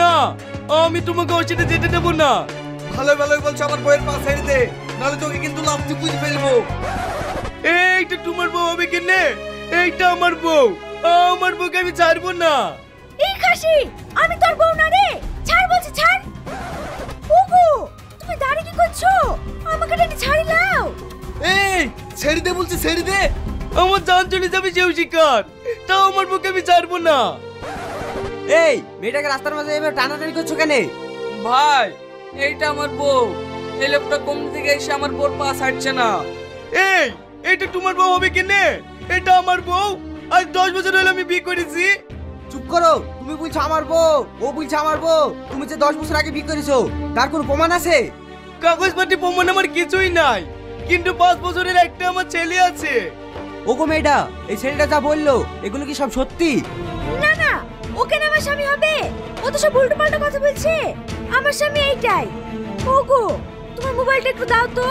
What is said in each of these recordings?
না, আমি তোমাকে ওর সাথে যেতে দেবো না। ভালো ভালোই বলছো, আমার বউয়ের পা ছেড়ে দে, নাহলে তোকে কিন্তু লাফতে বুঝে ফেলবো। এইটা তোমার বউ হবে কেনে? এইটা আমার বউ, আমার বউকে আমি ছাড়বো না। এই খাসি, আমি তোর বউ না রে, ছাড় বলছি ছাড়। ওগো, তুমি দাঁড়িয়ে কি করছো? আমাকে টেনে ছাড়ি নাও। এই ছেড়ে দে বলছি, ছেড়ে দে। আমার জান চলে যাবে সেও শিকার, তাও আমার বউকে আমি ছাড়বো না। এই মেয়েটাকে রাস্তার মাঝে এভাবে টানাটানি করছো কেন? ভাই, এইটা আমার বউ। এই লোকটা কম থেকে এসে আমার বউর পা ছাড়ছে না। এইটা তোমার বউ হবে কেনে? এটা আমার বউ, আজ 10 বছর হলো আমি বিয়ে করেছি। চুপ করো, তুমি বলছো আমার বউ, ও বলছে আমার বউ। তুমি যে 10 বছর আগে বিয়ে করেছো তার কোনো প্রমাণ আছে? কাগজপাতি প্রমাণ আমার কিছুই নাই, কিন্তু 5 বছরের একটা আমার ছেলে আছে। ওগো মেয়েটা, এই ছেলেটা যা বললো এগুলো কি সব সত্যি? না না, ওকে না আমার স্বামী হবে, ও তো সব উল্টো পাল্টা কথা বলছে। আমার স্বামী এইটাই। ওগো, তোমার মোবাইলটা একটু দাও তো।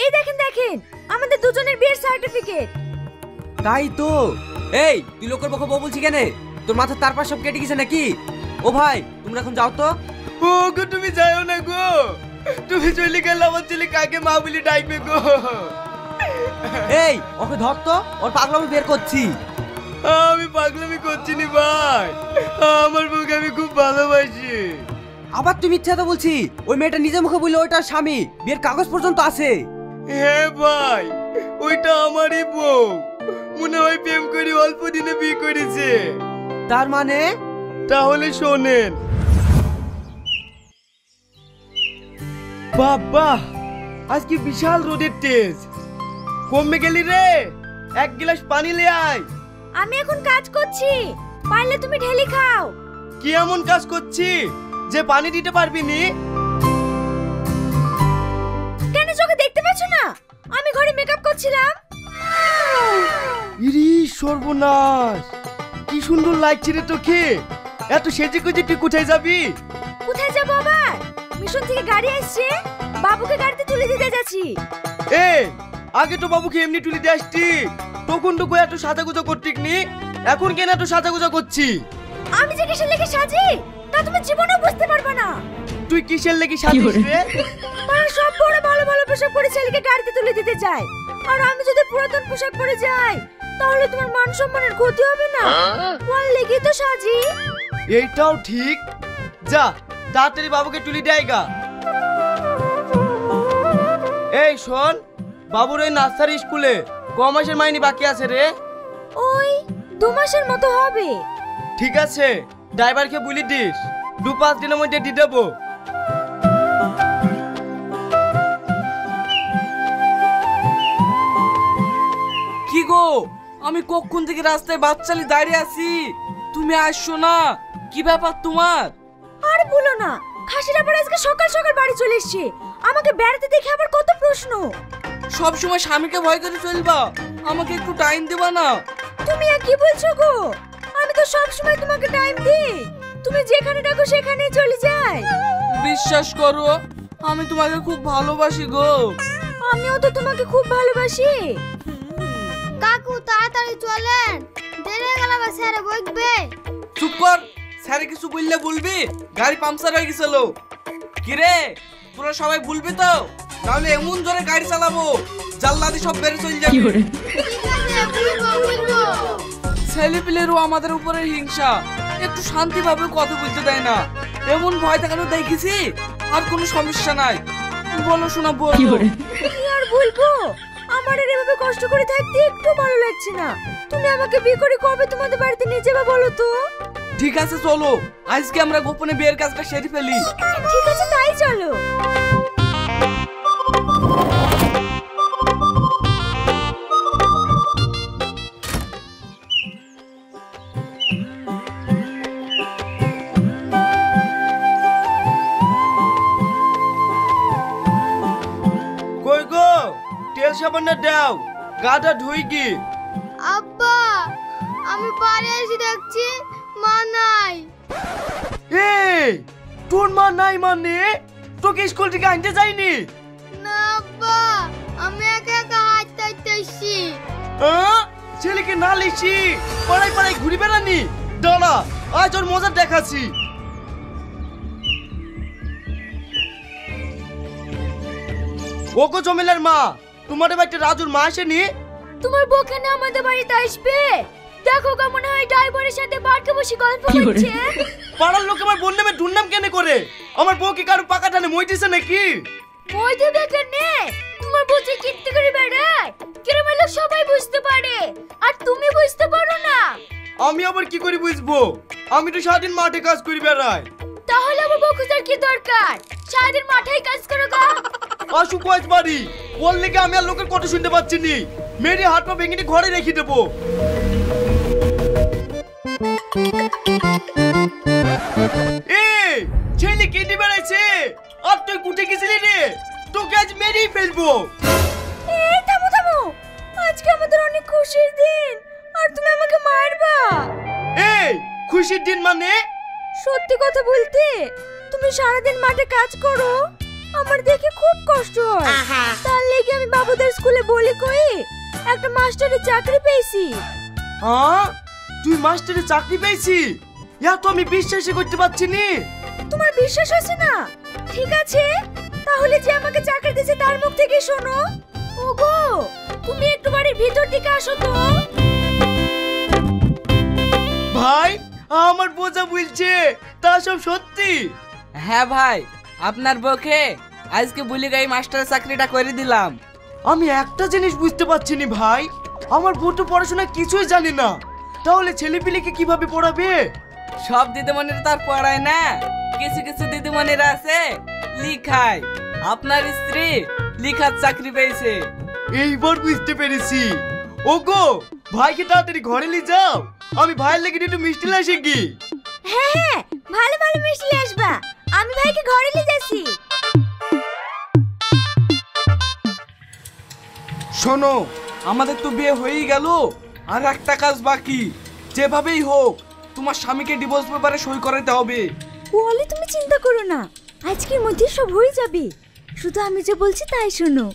এই দেখেন দেখেন, আমাদের দুজনের বিয়ের সার্টিফিকেট। তাই তো। এই তুই লোকের বকে বউ বলছি কেন? তোর মাথার তারপর সব কেটে গেছে নাকি? ও ভাই, তোমরা এখন যাও তো। ওগো তুমি যাও না গো, তুমি চলে গেলে আমার ছেলে কাকে মা বলে ডাকবে গো। এই ওকে ধর তো, ওর পাগলামি বের করছি। আমি পাগলামি করছি নি ভাই, আমার বউকে আমি খুব ভালোবাসি। আবার তুই মিথ্যা তো বলছি। ওই মেয়েটা নিজে মুখে বললো ওইটার স্বামী, বিয়ের কাগজ পর্যন্ত আছে। হ্যাঁ ভাই, ওইটা আমারই বউ। মনে হয় প্রেম করে অল্প দিনে বিয়ে করেছে। তার মানে? তাহলে শোনেন। বাবা, আজকে বিশাল রোদের তেজ। কমে গেলি রে, 1 গ্লাস পানি লে আয়। আমি এখন কাজ করছি, পারলে তুমি ঢেলে খাও। কি এমন কাজ করছি যে পানি দিতে পারবি নি? কেন চোখে দেখতে পাচ্ছ না? আমি ঘরে মেকআপ করছিলাম। ইরি সর্বনাশ, কি সুন্দর লাগছে রে তোকে। এত সেজে গুজে তুই কোথায় যাবি? কোথায় যাবো আবার? মিশন থেকে গাড়ি আসছে, বাবুকে গাড়িতে তুলে দিতে যাচ্ছি। আগে তো বাবুকে এমনি তুলে দিয়ে আসতি, তখন তো এত সাজাগুজা করতিক নি। এখন কেন এত সাজাগুজা করছি? আমি যে কিসের লেগে সাজি তা তুমি জীবনেও বুঝতে পারবে না। তুই কিসের লেগে সাজিস রে? মানে সব বড় ভালো ভালো পোশাক পরে ছেলেকে গাড়িতে তুলে দিতে যায়, আর আমি যদি পুরাতন পোশাক পরে যাই তাহলে তোমার মান সম্মানের ক্ষতি হবে না? ওর লেগে তো সাজি। এইটাও ঠিক। যা তাড়াতাড়ি বাবুকে তুলে দেয় গা। এই শোন, বাবুর ওই নার্সারি স্কুলে ক মাসের মাইনে বাকি আছে রে? ওই 2 মাসের মতো হবে। ঠিক আছে, ড্রাইভারকে বলি দিস, 2-5 দিনের মধ্যে দিয়ে দেবো। কি গো, আমি কখন থেকে রাস্তায় বাচ্চালি দাঁড়িয়ে আছি, তুমি আসছো না? কি ব্যাপার তোমার? আর বলো না, খাসিরা পরে আজকে সকাল সকাল বাড়ি চলে এসেছে। আমাকে বেড়াতে দেখে আবার কত প্রশ্ন। সব সময় স্বামীকে ভয় করে চলবা, আমাকে একটু টাইম দেবা না? তুমি আর কি বলছো গো? আমি তো সব সময় তোমাকে টাইম দিই, তুমি যেখানে ডাকো সেখানেই চলে যাই। বিশ্বাস করো, আমি তোমাকে খুব ভালোবাসি গো। আমিও তো তোমাকে খুব ভালোবাসি। কাকু তাড়াতাড়ি চলেন, দেরি হয়ে গেল, স্যারে বকবে। চুপ কর, স্যারে কিছু বললে বলবি? গাড়ি পাংচার হয়ে গেছিল। কি রে, তোরা সবাই ভুলবি তো? নাহলে এমন জোরে গাড়ি চালাবো জাল্লাদি সব বেড়ে চলে যাবে। ঠিক আছে, বলবো। ছেলেপিলেরও আমাদের উপরে হিংসা, একটু শান্তিভাবে কথা বলতে দেয় না। এমন ভয় দেখানো দেখেছি, আর কোনো সমস্যা নাই। বলো শোনা, বলো। কি আর বলবো, আমার আর এভাবে কষ্ট করে থাকতে একটু ভালো লাগছে না। তুমি আমাকে বিয়ে করে কবে তোমাদের বাড়িতে নিয়ে যাবে বলো তো? ঠিক আছে চলো, আজকে আমরা গোপনে বিয়ের কাজটা সেরে ফেলি। ঠিক আছে, তাই চলো। কই গো, তেল সাবান দাও, গাটা ধুই কি। আব্বা, আমি বাড়ি এসে দেখছি মা নাই। এই তোর মা নাই মানে? তোকে স্কুল থেকে আনতে যায়নি? না আব্বা, আমি একা একা হাঁটতে হাঁটতে এসেছি। ছেলেকে না লিখি পাড়ায় পাড়ায় ঘুরে বেড়ানি। দাঁড়া, আজ ওর মজা দেখাচ্ছি। ওগো জমিলার মা, তোমার বাড়িতে রাজুর মা আসেনি? তোমার বউ কেন আমাদের বাড়িতে আসবে? দেখো কেমন হয় ড্রাইভারের সাথে পার্কে বসে গল্প করছে। পাড়ার লোক আমার বোন নামে দুর্নাম কেন করে? আমার বউ কি কারো পাকা টানে মই দিছে নাকি? ওই দেবে কেন? তোমার বউ যে কীর্তি করে বেড়ায়, গ্রামের লোক সবাই বুঝতে পারে, আর তুমি বুঝতে পারো না। আমি আবার কি করে বুঝবো? আমি তো সারাদিন মাঠে কাজ করি বেড়াই। তাহলে আমার বউ খোঁজার কি দরকার? সারাদিন মাঠেই কাজ করো গা। আসু কয়েক বাড়ি ওর লেগে আমি আর লোকের কথা শুনতে পাচ্ছি নি। মেরে হাত পা ভেঙে নিয়ে ঘরে রেখে দেবো। এই ছেলে কেটে বেড়াইছে, আর তুই কুটে গেছিলি রে? তোকে আজ মেরেই ফেলবো। এই থামো থামো, আজকে আমাদের অনেক খুশির দিন, আর তুমি আমাকে মারবা? এই খুশির দিন মানে? সত্যি কথা বলতে, তুমি সারাদিন মাঠে কাজ করো, আমার দেখে খুব কষ্ট হয়। তার লেগে আমি বাবুদের স্কুলে বলি কই একটা মাস্টারের চাকরি পেয়েছি। হ্যাঁ, তুই মাস্টারের চাকরি পেয়েছি? ইয়া তো আমি বিশ্বাসই করতে পারছি নি। তোমার বিশ্বাস হচ্ছে না? ঠিক আছে, তাহলে যে আমাকে চাকরি দিয়েছে তার মুখ থেকে শোনো। ওগো, তুমি একটু বাড়ির ভিতর দিকে আসো তো। ভাই, আমার বোঝা বলছে তা সব সত্যি? হ্যাঁ ভাই, আপনার বউকে আজকে বলি গাই মাস্টারের চাকরিটা করে দিলাম। আমি একটা জিনিস বুঝতে পারছি নি ভাই, আমার বউ তো পড়াশোনা কিছুই জানে না, তাহলে ছেলেপিলেকে কিভাবে পড়াবে? সব দিদিমণিরা তার পড়ায় না, কিছু কিছু দিদিমণিরা আছে লিখায়। আপনার স্ত্রী লিখার চাকরি পেয়েছে। এইবার বুঝতে পেরেছি। ওগো, ভাইকে তাড়াতাড়ি ঘরে নিয়ে যাও, আমি ভাইয়ের লেগে একটু মিষ্টি লাসে কি। হ্যাঁ হ্যাঁ, ভালো ভালো মিষ্টি নিয়ে আসবা, আমি ভাইকে ঘরে নিয়ে যাচ্ছি। শোনো, আমাদের তো বিয়ে হয়েই গেল, আর একটা কাজ বাকি। যেভাবেই হোক তোমার স্বামীকে ডিভোর্স পেপারে সই করাতে হবে। বলে তুমি চিন্তা করো না, আজকের মধ্যে সব হয়ে যাবে, শুধু আমি যে বলছি তাই শোনো।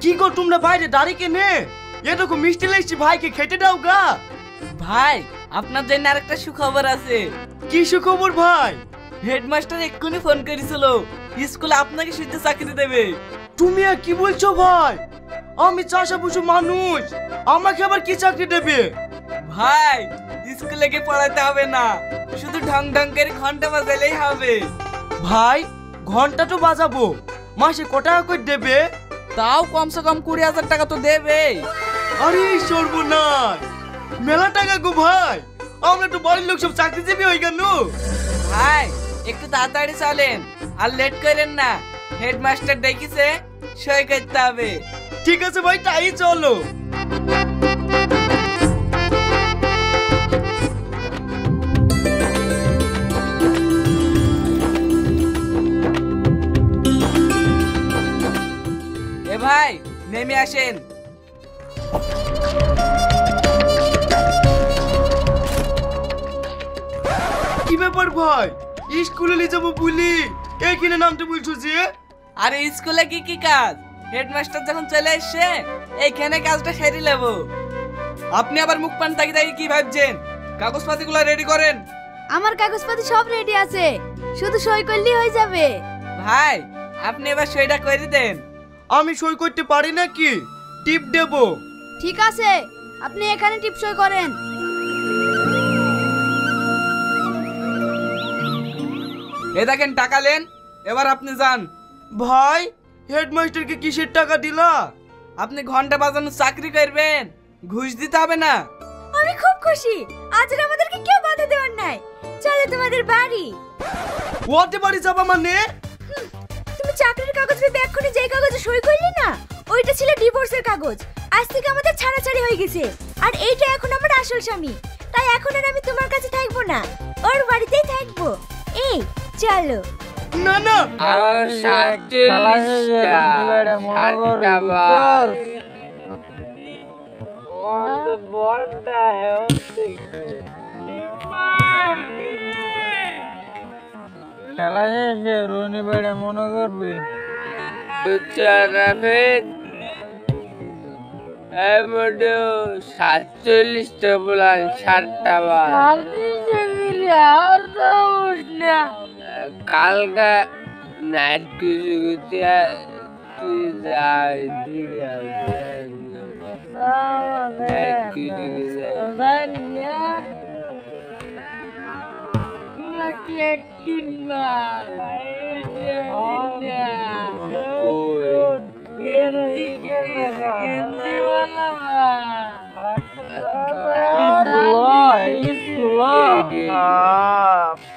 কি গো তোমরা বাইরে দাঁড়িয়ে কেনে? এরকম মিষ্টি লাগছে, ভাইকে খেতে দাও গা। ভাই, আপনার জন্য আরেকটা সুখবর আছে। কি সুখবর ভাই? হেডমাস্টার এক্ষুনি ফোন করেছিল, স্কুলে আপনাকে শুধু চাকরি দেবে। তুমি আর কি বলছো ভাই? আমি চাষা বুঝু মানুষ, আমাকে আবার কি চাকরি দেবে? ভাই, স্কুলে গিয়ে পড়াতে হবে না, শুধু ঢং ঢং করে ঘন্টা বাজালেই হবে। ভাই, ঘন্টা তো বাজাবো, মাসে ক টাকা করে দেবে? তাও কমসে কম 20,000 টাকা তো দেবে। আরে সর্বনাশ, মেলা টাকা গো ভাই, আমরা তো বাড়ির লোক সব চাকরিজীবী হয়ে গেল। ভাই, একটু তাড়াতাড়ি চলেন, আর লেট করেন না, হেডমাস্টার ডেকেছে, সই করতে হবে। ঠিক আছে ভাই, তাই চলো। এ ভাই, নেমে আসেন। কি ব্যাপার ভাই, স্কুলে নিয়ে যাবো বলি এইখানে নামতে বলছো যে? আরে স্কুলে কি কি কাজ, হেডমাস্টার যখন চলে এসছে এইখানে কাজটা সেরে নেব। আপনি আবার মুখ পান তাকি তাকি কি ভাবছেন? কাগজপাতিগুলো রেডি করেন। আমার কাগজপাতি সব রেডি আছে, শুধু সই করলেই হয়ে যাবে। ভাই, আপনি এবার সইটা করে দেন। আমি সই করতে পারি নাকি? টিপ দেবো। ঠিক আছে, আপনি এখানে টিপ সই করেন। এ দেখেন, টাকা নেন, এবার আপনি যান। ভাই, হেডমাস্টারকে কিসের টাকা দিলা? আপনি ঘন্টা বাজানোর চাকরি করবেন, ঘুষ দিতে হবে না। আমি খুব খুশি, আজ আর আমাদেরকে কেউ বাধা দেওয়ার নাই। চলো তোমাদের বাড়ি। ওতে বাড়ি যাবা মানে? তুমি চাকরির কাগজ পেয়ে এক্ষুনি যেই কাগজে সই করলি না, ওইটা ছিল ডিভোর্সের কাগজ। আজ থেকে আমাদের ছাড়াছাড়ি হয়ে গেছে, আর এইটা এখন আমার আসল স্বামী। তাই এখন আর আমি তোমার কাছে থাকবো না, ওর বাড়িতেই থাকবো। এই চলো। না না, খেলা শেষে রনি বেড়ে মনে করবি সাতচল্লিশটা বলান 60টা বার কালকা নাইট কিছু তুই যাই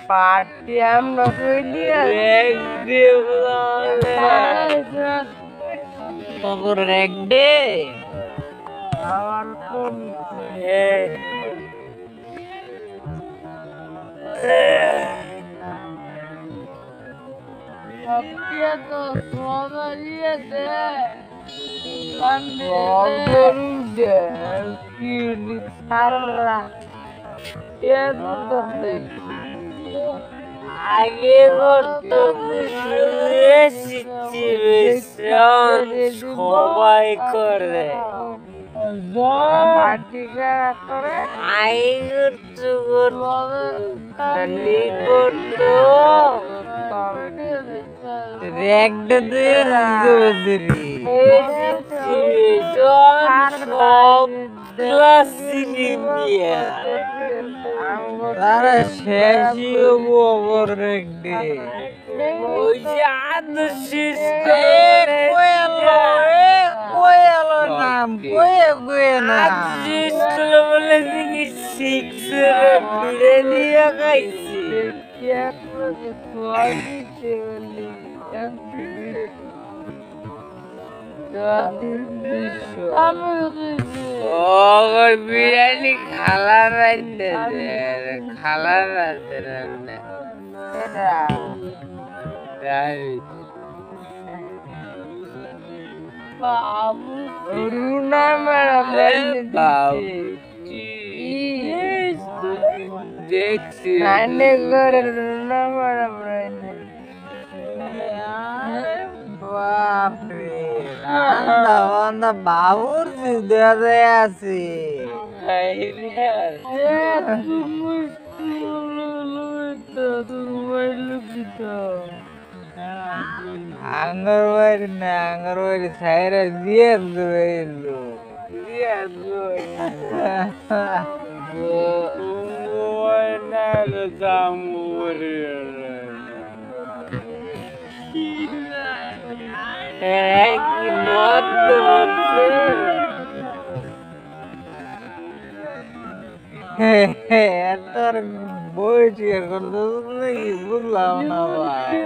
পার্টি আমরা এক ডে আগে করতো সবাই করে আগে করতো তারা শেষই ওপর রেখে ওই যে আদর্শ নাম কয়ে কয়ে না বলে দিকে সিক্স বিরিয়ানি খাইছি বিরিয়ানি খালা রান্না খালা রান্না রুনা ম্যাডাম দেখছি রুনা ম্যাডাম বাবুর সুদে আছে আঙ্গরবাড়ি না আঙ্গরবাড়ি সাইরা দিয়ে এলো তোর বইটি এখন নাকি বুঝলাম না ভাই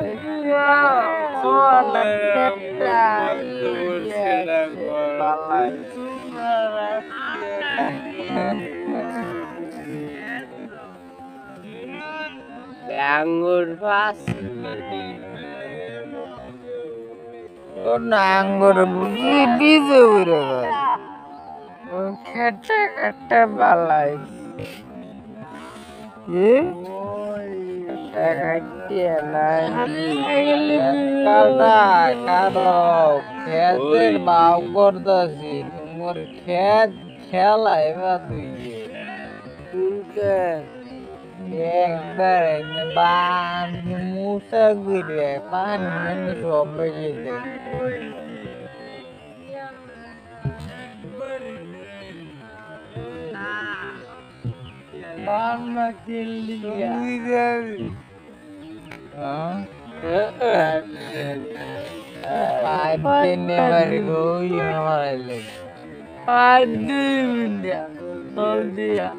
আঙ্গুর পাস আঙ্গুর বিজে উড়ে খেটে খেটে বালাই খেতের বাউ করতেছি তোমার খেত খেলাই বা তুই একবার বান মুসা ঘুরে পানি সব বেজে Mama Celia. I never go in my life. I do India. Oh dear.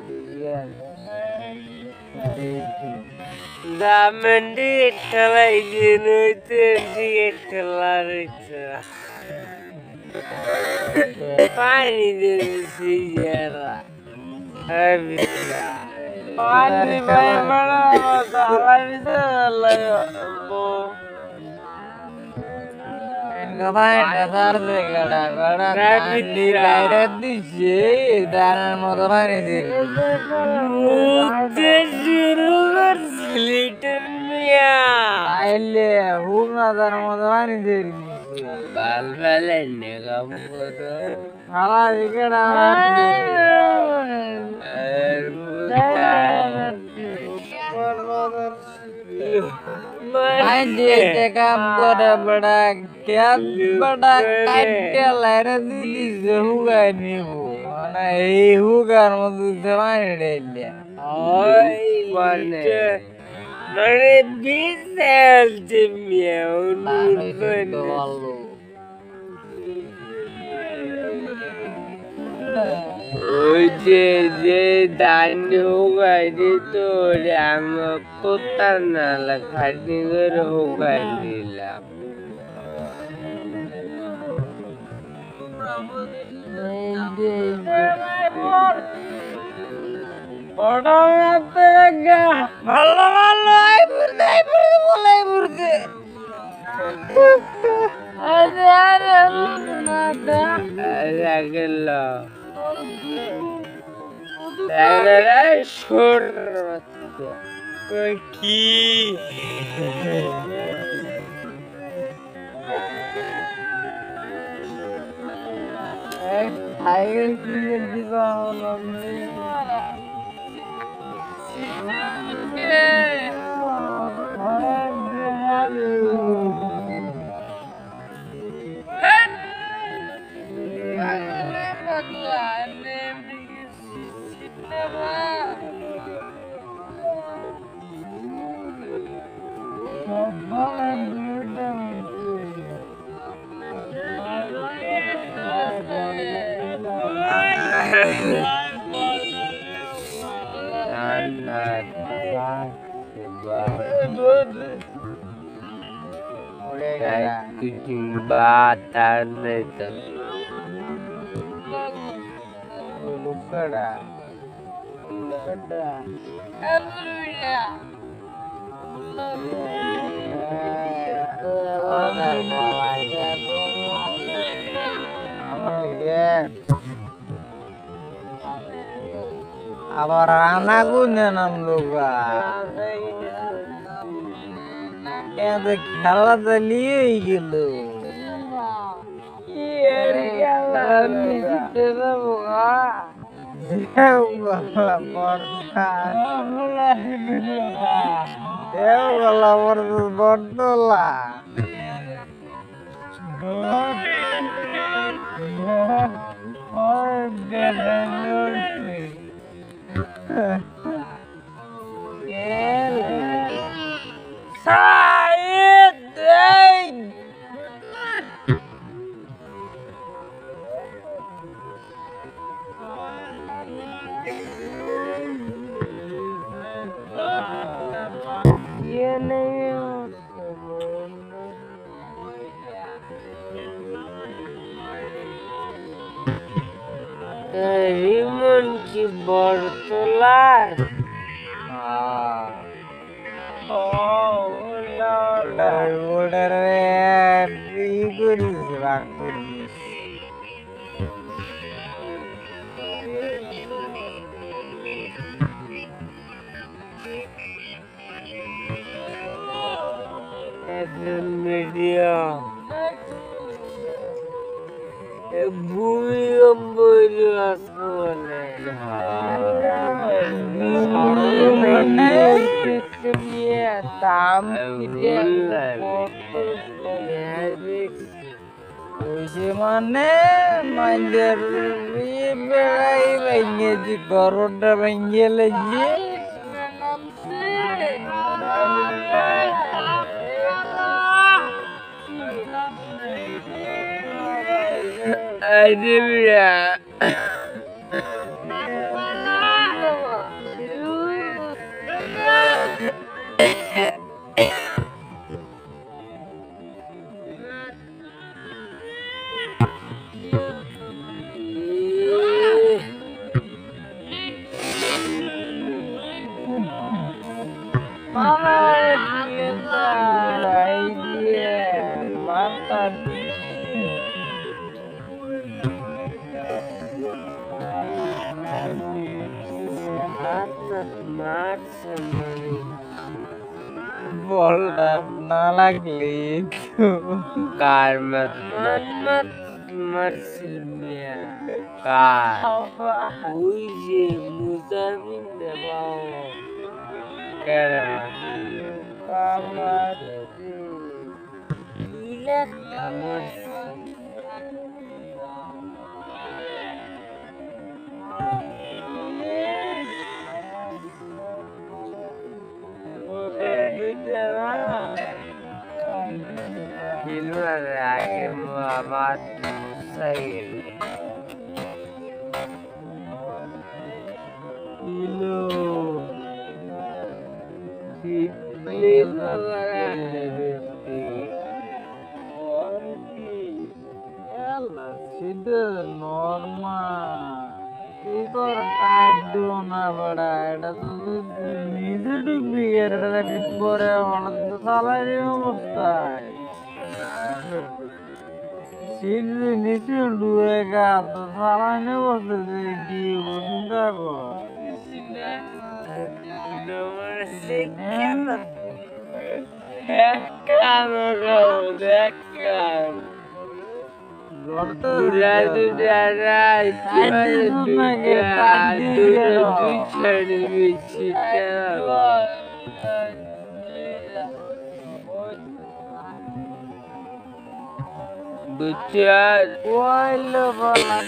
Damandi খেলাই দিনতে দিয়ে খেলার ইচ্ছা পানি দিয়েছি যারা পানি ভাই বড় দালা দিতে ভাই দাদার গড়া গড়া দি বাইরে দিছে দানার মতো পানি দিছে শুরু করছিলি মিয়া আইলে হুক না তার মতো পানি ধরে নিছে বাল ফেলে নে কাম করো সারা দিকে কাম করে বড়া ক্যাব বড়া কাটে লাইরা দিলি হুগাই নিব না এই হুগার মধ্যে পানি ঢেলে ওই মানে বিশাল জমিয়া ওই যে ধান হুগাই দিত আমি কোথার নালা খাটি করে হুগাই দিলাম ভালো ভালো বলাই পড়ছে গেল কি সাইকেল কিনে দিবা batal itu lupa abar anakku nyanam lupa yang খেলা চালিয়ে গেল Bartala Rimon ki bortolar. Udah ikut waktu. Media. Bumi membuat mana mandir berai banyak di koruda banyak lagi. Aduh ya. বলটা না লাগলে কার কার ওই যে মুসাফির দেবাও আমার অবস্থায় নিচে ডুবে গা তো সারাইনে বসে কি বসুন Bucat, wala pala.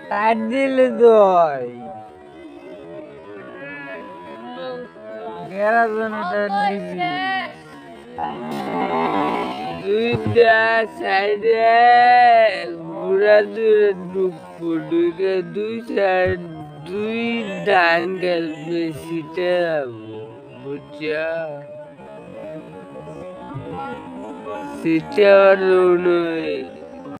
Adil doy. দুইটা সাইডে ঘুরা দূরে দুপুরে দুই সাইড দুই ডান গেলবে সিটে বুঝা সিটে আর